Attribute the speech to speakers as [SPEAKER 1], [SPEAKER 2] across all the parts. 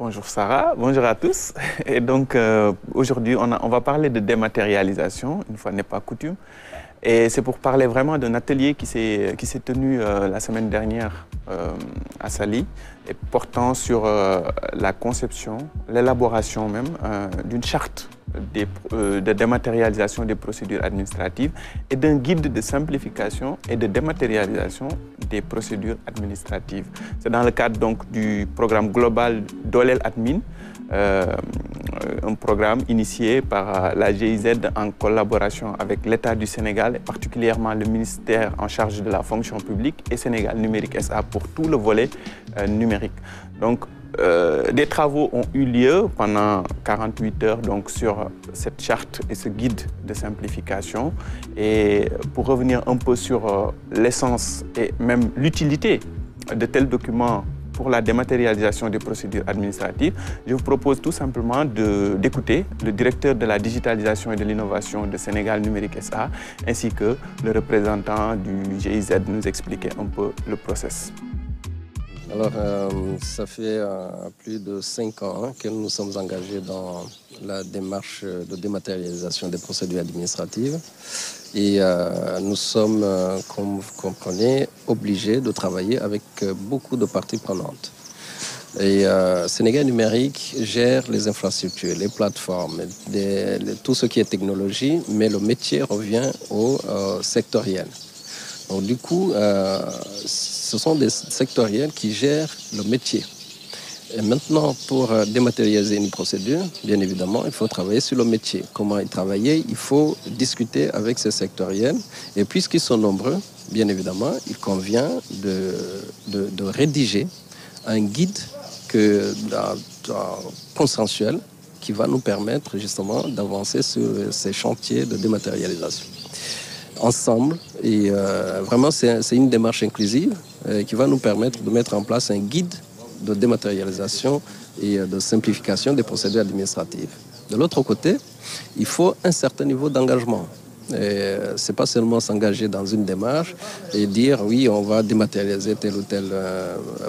[SPEAKER 1] Bonjour Sarah, bonjour à tous. Et donc aujourd'hui, on va parler de dématérialisation, une fois n'est pas coutume. Et c'est pour parler vraiment d'un atelier qui s'est tenu la semaine dernière à Saly, et portant sur la conception, l'élaboration même d'une charte de dématérialisation des procédures administratives et d'un guide de simplification et de dématérialisation des procédures administratives. C'est dans le cadre donc du programme global Dolel Admin, un programme initié par la GIZ en collaboration avec l'État du Sénégal et particulièrement le ministère en charge de la fonction publique et Sénégal Numérique SA pour tout le volet numérique. Donc, des travaux ont eu lieu pendant 48 heures donc, sur cette charte et ce guide de simplification. Et pour revenir un peu sur l'essence et même l'utilité de tels documents pour la dématérialisation des procédures administratives, je vous propose tout simplement d'écouter le directeur de la digitalisation et de l'innovation de Sénégal Numérique SA ainsi que le représentant du GIZ nous expliquer un peu le process.
[SPEAKER 2] Alors, ça fait plus de 5 ans que nous sommes engagés dans la démarche de dématérialisation des procédures administratives. Et nous sommes, comme vous comprenez, obligés de travailler avec beaucoup de parties prenantes. Et Sénégal Numérique gère les infrastructures, les plateformes, tout ce qui est technologie, mais le métier revient au sectoriel. Donc, du coup, ce sont des sectoriels qui gèrent le métier. Et maintenant, pour dématérialiser une procédure, bien évidemment, il faut travailler sur le métier. Comment y travailler? Il faut discuter avec ces sectoriels. Et puisqu'ils sont nombreux, bien évidemment, il convient de rédiger un guide consensuel qui va nous permettre justement d'avancer sur ces chantiers de dématérialisation. Ensemble, et vraiment c'est une démarche inclusive qui va nous permettre de mettre en place un guide de dématérialisation et de simplification des procédures administratives. De l'autre côté, il faut un certain niveau d'engagement. Ce n'est pas seulement s'engager dans une démarche et dire oui, on va dématérialiser telle ou telle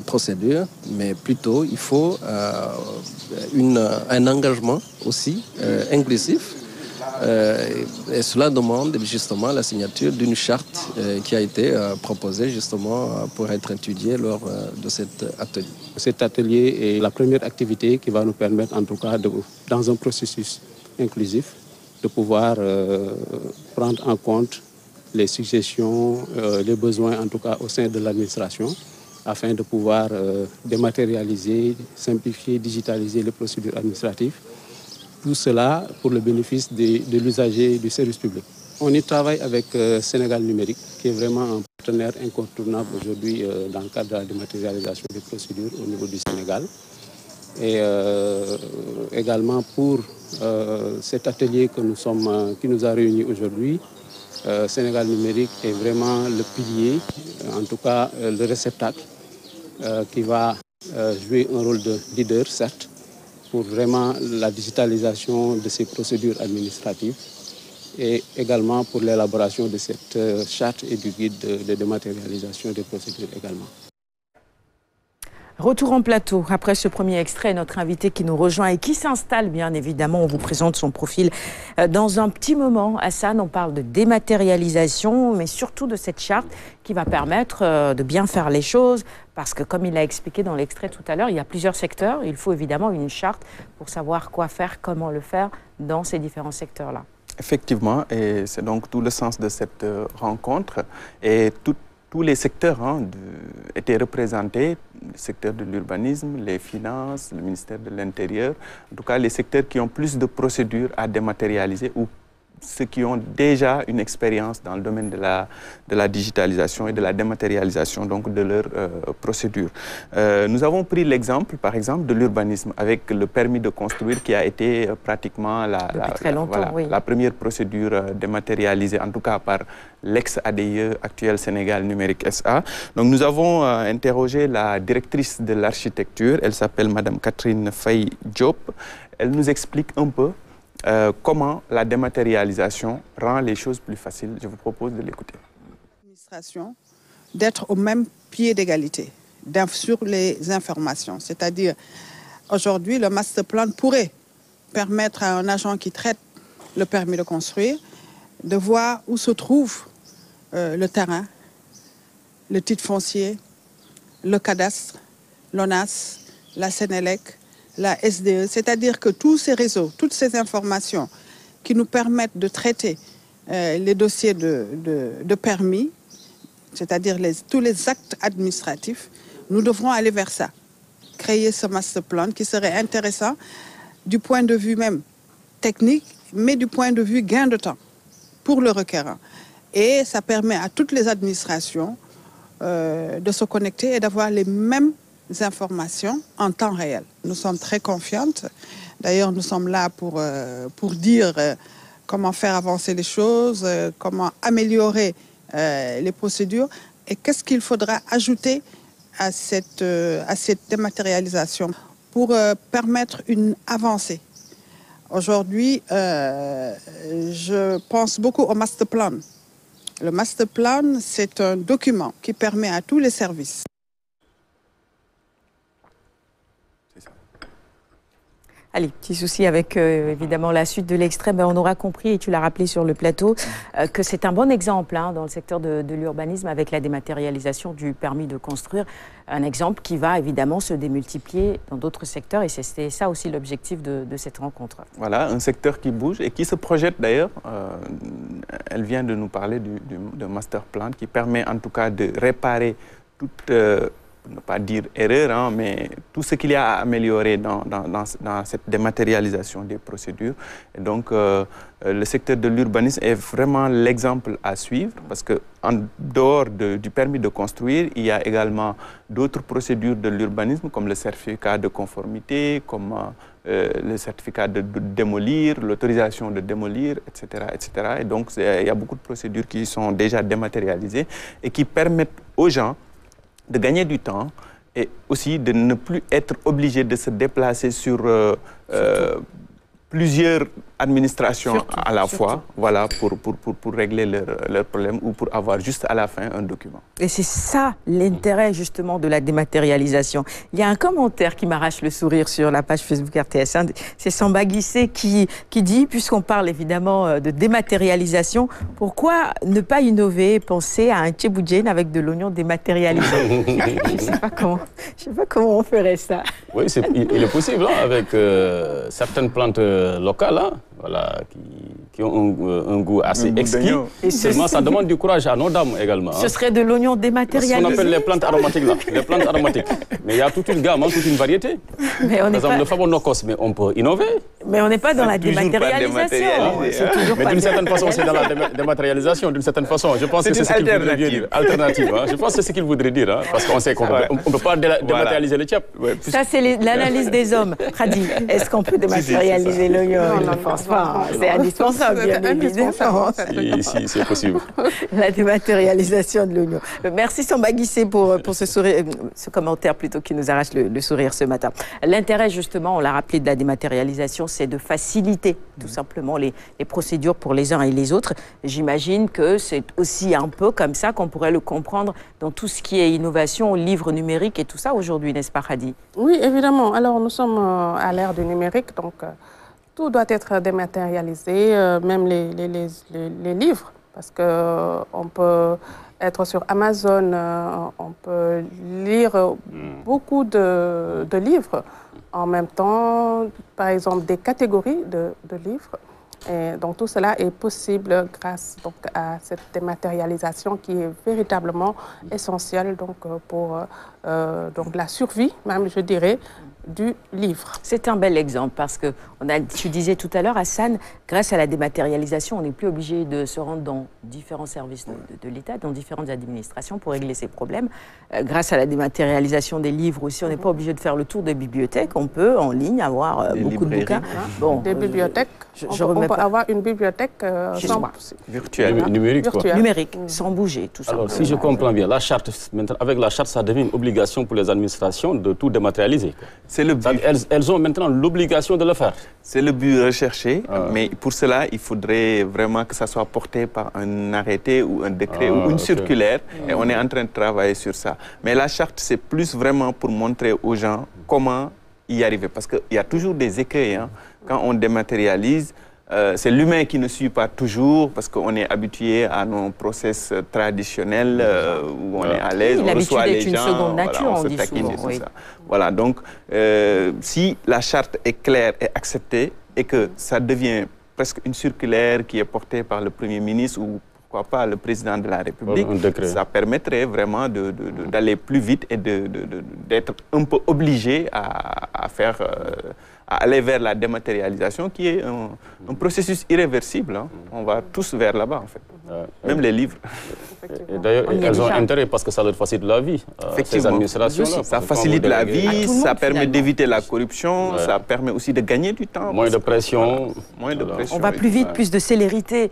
[SPEAKER 2] procédure, mais plutôt il faut un engagement aussi inclusif. Et cela demande justement la signature d'une charte qui a été proposée justement pour être étudiée lors de cet atelier.
[SPEAKER 3] Cet atelier est la première activité qui va nous permettre en tout cas, dans un processus inclusif, de pouvoir prendre en compte les suggestions, les besoins en tout cas au sein de l'administration, afin de pouvoir dématérialiser, simplifier, digitaliser les procédures administratives. Tout cela pour le bénéfice de l'usager du service public. On y travaille avec Sénégal Numérique, qui est vraiment un partenaire incontournable aujourd'hui dans le cadre de la dématérialisation des procédures au niveau du Sénégal. Et également pour cet atelier qui nous a réunis aujourd'hui, Sénégal Numérique est vraiment le pilier, en tout cas le réceptacle, qui va jouer un rôle de leader, certes, pour vraiment la digitalisation de ces procédures administratives et également pour l'élaboration de cette charte et du guide de dématérialisation des procédures également.
[SPEAKER 4] Retour en plateau. Après ce premier extrait, notre invité qui nous rejoint et qui s'installe, bien évidemment, on vous présente son profil dans un petit moment. Hassan, on parle de dématérialisation, mais surtout de cette charte qui va permettre de bien faire les choses. Parce que comme il a expliqué dans l'extrait tout à l'heure, il y a plusieurs secteurs. Il faut évidemment une charte pour savoir quoi faire, comment le faire dans ces différents secteurs-là.
[SPEAKER 1] Effectivement, et c'est donc tout le sens de cette rencontre. Et tous les secteurs étaient représentés, le secteur de l'urbanisme, les finances, le ministère de l'Intérieur, en tout cas les secteurs qui ont plus de procédures à dématérialiser ou ceux qui ont déjà une expérience dans le domaine de la digitalisation et de la dématérialisation donc de leurs procédures. Nous avons pris l'exemple, par exemple, de l'urbanisme avec le permis de construire qui a été pratiquement la première procédure dématérialisée, en tout cas par l'ex-ADIE, actuel Sénégal Numérique SA. Donc nous avons interrogé la directrice de l'architecture, elle s'appelle Madame Catherine Faye Diop. Elle nous explique un peu comment la dématérialisation rend les choses plus faciles. Je vous propose de l'écouter.
[SPEAKER 5] L'administration d'être au même pied d'égalité sur les informations, c'est-à-dire Aujourd'hui, le master plan pourrait permettre à un agent qui traite le permis de construire de voir où se trouve le terrain, le titre foncier, le cadastre, l'ONAS, la Sénélec, la SDE. C'est-à-dire que tous ces réseaux, toutes ces informations qui nous permettent de traiter les dossiers de permis, c'est-à-dire tous les actes administratifs, nous devrons aller vers ça. Créer ce master plan qui serait intéressant du point de vue même technique, mais du point de vue gain de temps pour le requérant. Et ça permet à toutes les administrations de se connecter et d'avoir les mêmes informations en temps réel. Nous sommes très confiantes. D'ailleurs, nous sommes là pour dire comment faire avancer les choses, comment améliorer les procédures et qu'est-ce qu'il faudra ajouter à cette dématérialisation pour permettre une avancée. Aujourd'hui, je pense beaucoup au master plan. Le master plan, c'est un document qui permet à tous les services.
[SPEAKER 4] Allez, petit souci avec évidemment la suite de l'extrait, mais on aura compris, et tu l'as rappelé sur le plateau, que c'est un bon exemple dans le secteur de l'urbanisme avec la dématérialisation du permis de construire. Un exemple qui va évidemment se démultiplier dans d'autres secteurs, et c'était ça aussi l'objectif de cette rencontre.
[SPEAKER 1] Voilà, un secteur qui bouge et qui se projette d'ailleurs. Elle vient de nous parler de master plan qui permet en tout cas de réparer toute... ne pas dire erreur, mais tout ce qu'il y a à améliorer dans cette dématérialisation des procédures. Et donc, le secteur de l'urbanisme est vraiment l'exemple à suivre parce qu'en dehors du permis de construire, il y a également d'autres procédures de l'urbanisme comme le certificat de conformité, comme le certificat de démolir, l'autorisation de démolir, etc., etc. Et donc, il y a beaucoup de procédures qui sont déjà dématérialisées et qui permettent aux gens de gagner du temps et aussi de ne plus être obligé de se déplacer sur plusieurs administrations à la fois, voilà, pour régler leurs problèmes ou pour avoir juste à la fin un document.
[SPEAKER 4] Et c'est ça l'intérêt justement de la dématérialisation. Il y a un commentaire qui m'arrache le sourire sur la page Facebook RTS1, c'est Samba Guissé qui dit, puisqu'on parle évidemment de dématérialisation, pourquoi ne pas innover, penser à un tchéboujen avec de l'oignon dématérialisé? Je ne sais pas comment on ferait ça.
[SPEAKER 6] Oui, il est possible, hein, avec certaines plantes locales, hein, voilà, qui ont un goût assez exquis. Et seulement, ça demande du courage à nos dames également.
[SPEAKER 4] Ce serait de l'oignon dématérialisé.
[SPEAKER 6] Ce qu'on appelle les plantes aromatiques, là. Les plantes aromatiques. Mais il y a toute une gamme, hein, toute une variété.
[SPEAKER 4] Mais on
[SPEAKER 6] Par exemple, le Favonocos, mais on peut innover.
[SPEAKER 4] Mais on n'est pas dans la dématérialisation.
[SPEAKER 6] Mais d'une certaine façon, c'est dans la dématérialisation, d'une certaine façon. Je pense que c'est ce qu'il voudrait dire. Alternative. Hein. Je pense que c'est ce qu'il voudrait dire. Hein, parce qu'on sait qu'on ne peut pas dématérialiser le tchèp.
[SPEAKER 4] Ça, c'est l'analyse des hommes. Khady, est-ce qu'on peut dématérialiser l'oignon?
[SPEAKER 5] Non, je ne pense pas.
[SPEAKER 4] C'est indispensable, bien évidemment.
[SPEAKER 6] Si, c'est possible.
[SPEAKER 4] La dématérialisation de l'oignon. Merci Samba Guissé pour ce commentaire plutôt qui nous arrache le sourire ce matin. L'intérêt, justement, on l'a rappelé, de la dématérialisation, c'est de faciliter tout simplement les procédures pour les uns et les autres. J'imagine que c'est aussi un peu comme ça qu'on pourrait le comprendre dans tout ce qui est innovation, livre numérique et tout ça aujourd'hui, n'est-ce pas, Khady?
[SPEAKER 7] Oui, évidemment. Alors, nous sommes à l'ère du numérique, donc tout doit être dématérialisé, même les livres, parce qu'on peut être sur Amazon, on peut lire beaucoup de livres en même temps, par exemple des catégories de livres. Et donc tout cela est possible grâce donc, à cette dématérialisation qui est véritablement essentielle donc, pour donc, la survie, même je dirais, du livre.
[SPEAKER 4] C'est un bel exemple parce que, tu disais tout à l'heure, Hassan, grâce à la dématérialisation, on n'est plus obligé de se rendre dans différents services de l'État, dans différentes administrations pour régler ces problèmes. Grâce à la dématérialisation des livres aussi, on n'est pas obligé de faire le tour des bibliothèques. On peut, en ligne, avoir beaucoup de bouquins.
[SPEAKER 7] Bon, des bibliothèques. On peut avoir une bibliothèque
[SPEAKER 6] virtuelle, numérique.
[SPEAKER 4] Numérique, sans bouger, tout ça.
[SPEAKER 6] Alors, si je comprends bien, la charte, avec la charte, ça devient une obligation pour les administrations de tout dématérialiser.
[SPEAKER 1] C'est le but.
[SPEAKER 6] Elles ont maintenant l'obligation de le faire.
[SPEAKER 1] C'est le but recherché, mais pour cela, il faudrait vraiment que ça soit porté par un arrêté ou un décret ou une circulaire. Et on est en train de travailler sur ça. Mais la charte, c'est plus vraiment pour montrer aux gens comment y arriver. Parce qu'il y a toujours des écueils. Hein. Quand on dématérialise, c'est l'humain qui ne suit pas toujours parce qu'on est habitué à nos process traditionnels où on est à l'aise, on reçoit les gens,
[SPEAKER 4] une seconde nature,
[SPEAKER 1] voilà, on se taquine et tout ça. Voilà, donc si la charte est claire et acceptée et que ça devient presque une circulaire qui est portée par le Premier ministre ou pourquoi pas le Président de la République, ça permettrait vraiment d'aller plus vite et d'être un peu obligé à faire... à aller vers la dématérialisation qui est un processus irréversible. Hein. On va tous vers là-bas, en fait. Même les livres.
[SPEAKER 6] Et d'ailleurs, elles ont intérêt parce que ça leur facilite la vie. Ces administrations-là.
[SPEAKER 1] Ça facilite la vie, ça permet d'éviter la corruption, ça permet aussi de gagner du temps.
[SPEAKER 6] Moins de pression.
[SPEAKER 1] Moins de pression.
[SPEAKER 4] On va plus vite, plus de célérité.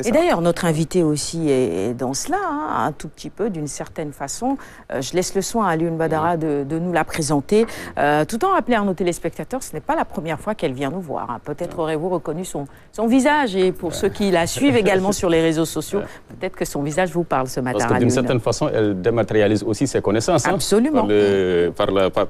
[SPEAKER 4] Et d'ailleurs, notre invité aussi est dans cela, hein, un tout petit peu, d'une certaine façon. Je laisse le soin à Alioune Badara de nous la présenter. Tout en rappelant à nos téléspectateurs, ce n'est pas la première fois qu'elle vient nous voir. Hein. Peut-être aurez-vous reconnu son visage. Et pour ceux qui la suivent également sur les réseaux sociaux, peut-être que son visage vous parle ce matin.
[SPEAKER 6] Parce que d'une certaine façon, elle dématérialise aussi ses connaissances.
[SPEAKER 4] Absolument.
[SPEAKER 6] Hein,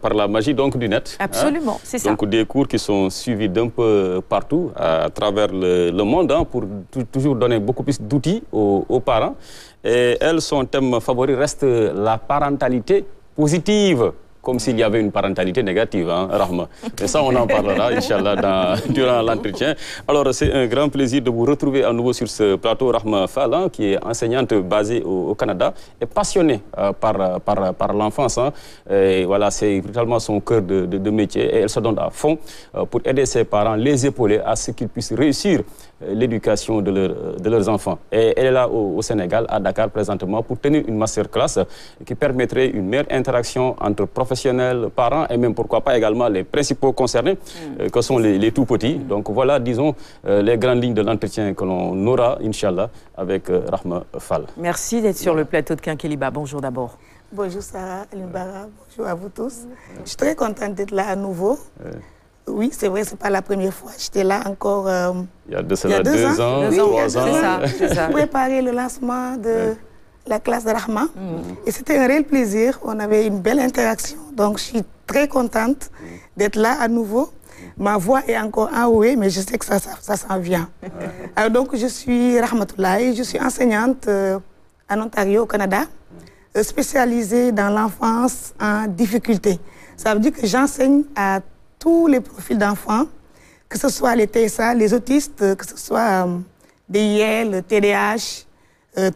[SPEAKER 6] par la magie donc, du net.
[SPEAKER 4] Absolument,
[SPEAKER 6] hein.
[SPEAKER 4] C'est ça.
[SPEAKER 6] Donc des cours qui sont suivis d'un peu partout à travers le monde hein, pour toujours donner beaucoup plus d'outils aux parents. Et elle, son thème favori reste la parentalité positive, comme s'il y avait une parentalité négative, hein, Rahma. Et ça, on en parlera, Inch'Allah, durant l'entretien. Alors, c'est un grand plaisir de vous retrouver à nouveau sur ce plateau, Rahma Fall, hein, qui est enseignante basée au Canada et passionnée par l'enfance. Hein. Et voilà, c'est véritablement son cœur de métier. Et elle se donne à fond pour aider ses parents, les épauler à ce qu'ils puissent réussir l'éducation de leurs enfants. Et elle est là au Sénégal, à Dakar, présentement, pour tenir une masterclass qui permettrait une meilleure interaction entre professionnels, parents et même, pourquoi pas, également les principaux concernés, que sont les tout-petits. Donc voilà, disons, les grandes lignes de l'entretien que l'on aura, Inch'Allah, avec Rahma Fall.
[SPEAKER 4] Merci d'être sur le plateau de Kinkeliba. Bonjour d'abord.
[SPEAKER 8] Bonjour Sarah, Alioune Badara, bonjour à vous tous. Je suis très contente d'être là à nouveau. Oui, c'est vrai, ce n'est pas la première fois. J'étais là encore...
[SPEAKER 6] il y a deux ans, 3 ans.
[SPEAKER 8] C'est ça. Pour préparer le lancement de la classe de Rahma. Et c'était un réel plaisir. On avait une belle interaction. Donc, je suis très contente d'être là à nouveau. Ma voix est encore enrouée, mais je sais que ça s'en vient. Alors, donc, je suis Rahmatoulaye. Je suis enseignante en Ontario, au Canada, spécialisée dans l'enfance en difficulté. Ça veut dire que j'enseigne à tous les profils d'enfants, que ce soit les TSA, les autistes, que ce soit des IEL, TDAH,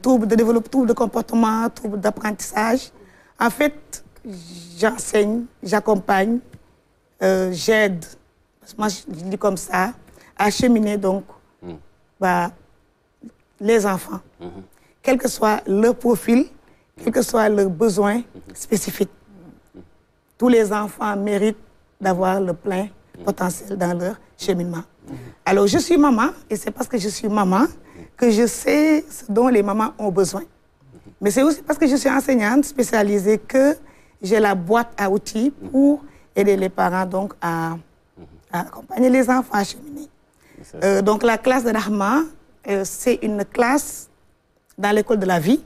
[SPEAKER 8] troubles de développement, troubles de comportement, troubles d'apprentissage. En fait, j'enseigne, j'accompagne, j'aide, moi je dis comme ça, à cheminer donc les enfants, quel que soit leur profil, quel que soit leurs besoins spécifiques. Tous les enfants méritent d'avoir le plein potentiel dans leur cheminement. Alors, je suis maman, et c'est parce que je suis maman que je sais ce dont les mamans ont besoin. Mais c'est aussi parce que je suis enseignante spécialisée que j'ai la boîte à outils pour aider les parents donc, à accompagner les enfants à cheminer. Donc, la classe de Rahma, c'est une classe dans l'école de la vie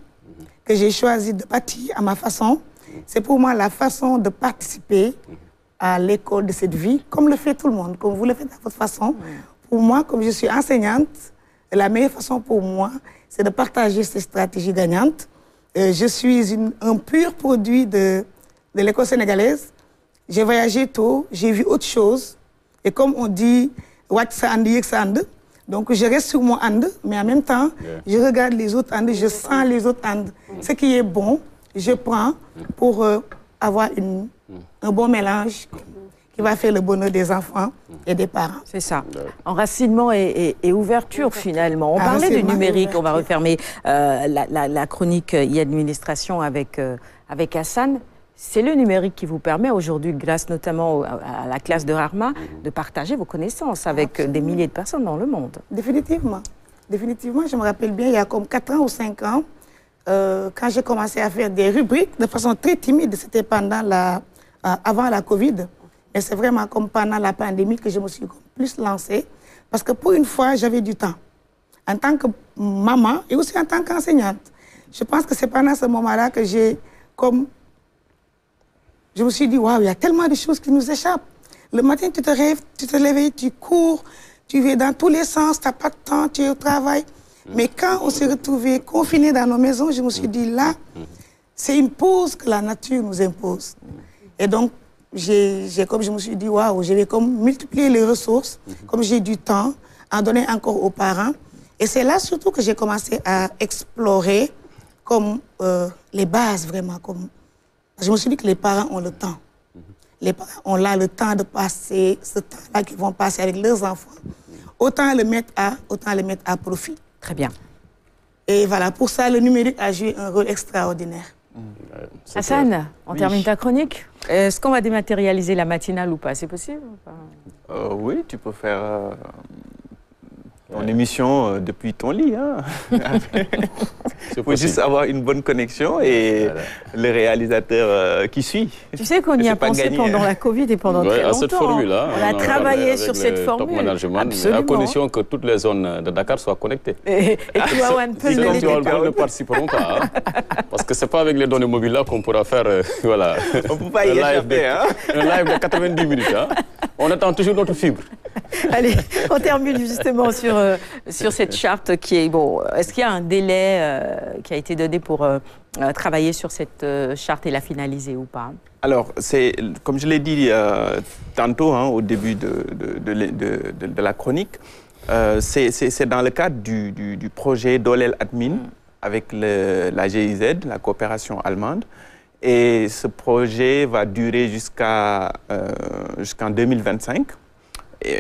[SPEAKER 8] que j'ai choisi de bâtir à ma façon. C'est pour moi la façon de participer à l'école de cette vie, comme le fait tout le monde, comme vous le faites à votre façon. Pour moi, comme je suis enseignante, la meilleure façon pour moi, c'est de partager ces stratégies gagnantes. Je suis un pur produit de l'école sénégalaise. J'ai voyagé tôt, j'ai vu autre chose. Et comme on dit, donc je reste sur mon and, mais en même temps, je regarde les autres and, je sens les autres and. Ce qui est bon, je prends pour avoir un bon mélange qui va faire le bonheur des enfants et des parents.
[SPEAKER 4] C'est ça. Enracinement et ouverture, finalement. On parlait du numérique, on va refermer la chronique e-administration avec Hassan. C'est le numérique qui vous permet aujourd'hui, grâce notamment à la classe de Rahma, de partager vos connaissances avec des milliers de personnes dans le monde.
[SPEAKER 8] Définitivement. Définitivement, je me rappelle bien, il y a comme 4 ans ou 5 ans, quand j'ai commencé à faire des rubriques de façon très timide, c'était avant la Covid. Mais c'est vraiment comme pendant la pandémie que je me suis plus lancée. Parce que pour une fois, j'avais du temps. En tant que maman et aussi en tant qu'enseignante. Je pense que c'est pendant ce moment-là que je me suis dit, waouh, il y a tellement de choses qui nous échappent. Le matin, tu te réveilles, tu cours, tu vas dans tous les sens, tu n'as pas de temps, tu es au travail. Mais quand on s'est retrouvés confinés dans nos maisons, je me suis dit, là, c'est une pause que la nature nous impose. Et donc, comme je me suis dit, waouh, je vais comme multiplier les ressources, comme j'ai du temps, en donner encore aux parents. Et c'est là surtout que j'ai commencé à explorer comme les bases vraiment. Je me suis dit que les parents ont le temps. Les parents ont là le temps de passer ce temps-là qu'ils vont passer avec leurs enfants. Autant le mettre à profit.
[SPEAKER 4] Très bien.
[SPEAKER 8] Et voilà, pour ça, le numérique a joué un rôle extraordinaire.
[SPEAKER 4] Hassan, on termine ta chronique. Est-ce qu'on va dématérialiser la matinale ou pas? C'est possible?
[SPEAKER 1] Oui, tu peux faire ton émission depuis ton lit. Hein. Il faut juste avoir une bonne connexion et le réalisateur qui suit.
[SPEAKER 4] Tu sais qu'on y a pensé pendant la Covid et pendant très longtemps.
[SPEAKER 6] À cette formule-là.
[SPEAKER 4] On a travaillé sur cette formule.
[SPEAKER 6] Top management, à condition que toutes les zones de Dakar soient connectées.
[SPEAKER 4] Et toi, One Peu,
[SPEAKER 6] ne participeront pas. Hein, parce que ce n'est pas avec les données mobiles là qu'on pourra faire voilà,
[SPEAKER 1] on peut pas y échapper,
[SPEAKER 6] un live de 90 minutes. Hein. On attend toujours notre fibre.
[SPEAKER 4] Allez, on termine justement sur cette charte qui est... Bon, est-ce qu'il y a un délai qui a été donné pour travailler sur cette charte et la finaliser ou pas?
[SPEAKER 1] Alors, comme je l'ai dit tantôt hein, au début de la chronique, c'est dans le cadre du projet Dolel Admin avec la GIZ, la coopération allemande. Et ce projet va durer jusqu'en 2025.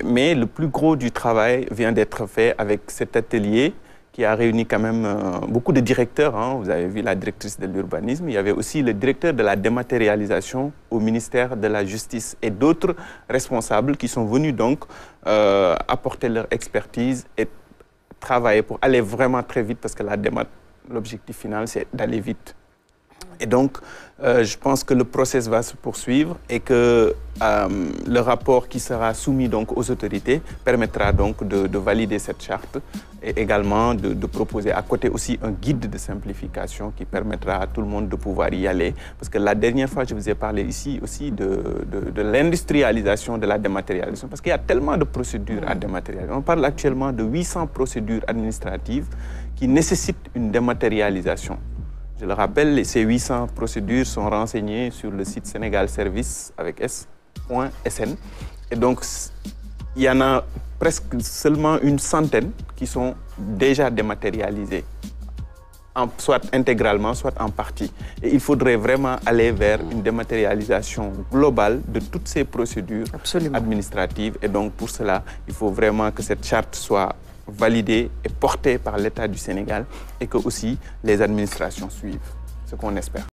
[SPEAKER 1] Mais le plus gros du travail vient d'être fait avec cet atelier qui a réuni quand même beaucoup de directeurs. Hein. Vous avez vu la directrice de l'urbanisme. Il y avait aussi le directeur de la dématérialisation au ministère de la Justice et d'autres responsables qui sont venus donc apporter leur expertise et travailler pour aller vraiment très vite parce que l'objectif final, c'est d'aller vite. Et donc, je pense que le process va se poursuivre et que le rapport qui sera soumis donc aux autorités permettra donc de valider cette charte et également de proposer à côté aussi un guide de simplification qui permettra à tout le monde de pouvoir y aller. Parce que la dernière fois, je vous ai parlé ici aussi de l'industrialisation de la dématérialisation. Parce qu'il y a tellement de procédures à dématérialiser. On parle actuellement de 800 procédures administratives qui nécessitent une dématérialisation. Je le rappelle, ces 800 procédures sont renseignées sur le site Sénégal Service avec s.sn. Et donc, il y en a presque seulement une centaine qui sont déjà dématérialisées, soit intégralement, soit en partie. Et il faudrait vraiment aller vers une dématérialisation globale de toutes ces procédures administratives. Et donc, pour cela, il faut vraiment que cette charte soit validée et portée par l'État du Sénégal et que aussi les administrations suivent, ce qu'on espère.